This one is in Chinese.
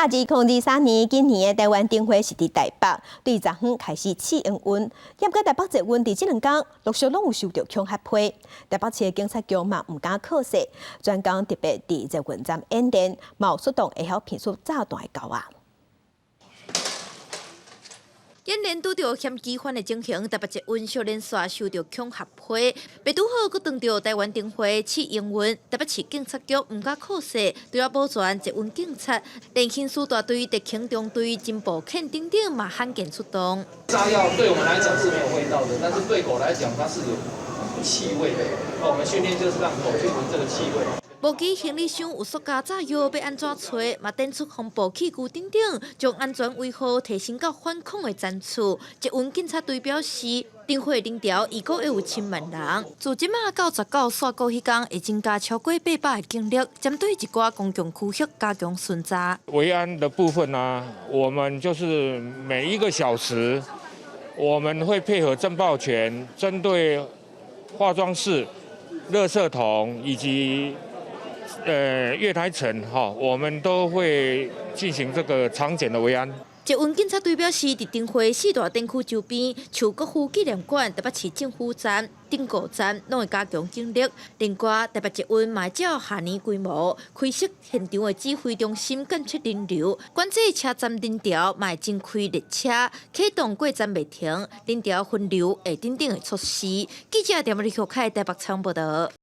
2023年，今年的台湾灯会是伫台北，对昨昏开始试营运。验过台北捷运伫这2天陆续拢有收到恐吓批，台北市的警察局嘛唔敢靠势，专工特别伫捷运站演练，嘛有出动会晓骗出炸弹的狗仔。 演练拄到嫌疑犯的情形，台北捷运小连续收到恐吓批，被拄好佮撞到台湾灯会试营运，台北市警察局唔敢靠势，对了保全捷运警察，连勤署大队、特勤中队、进步肯等等嘛罕见出动。炸药对我们来讲是没有味道的，但是对狗来讲它是有气味的。我们训练就是让狗去闻这个气味。 无记行李箱有塑胶炸药，要安怎找？嘛点出防暴器具等等，将安全维护提升到反恐的战处。捷运警察队表示，灯会人潮预估有10万人。自即马到19刷过迄天，会增加超过800的警力，针对一寡公共区域加强巡查。维安的部分呢，我们就是每1个小时，我们会配合侦报权，针对化妆室、垃圾桶以及 月台层我们都会进行这个常检的维安。捷运警察队表示，伫灯会4大灯区周边，像国父纪念馆、台北市政府站、顶固站，拢会加强警力。另外，台北捷运嘛会照下年规模，开设现场的指挥中心，监测人流，管制车站人潮，嘛会增开列车，启动过站袂停，人潮分流等等的措施。记者电话李克凯台北采访报道。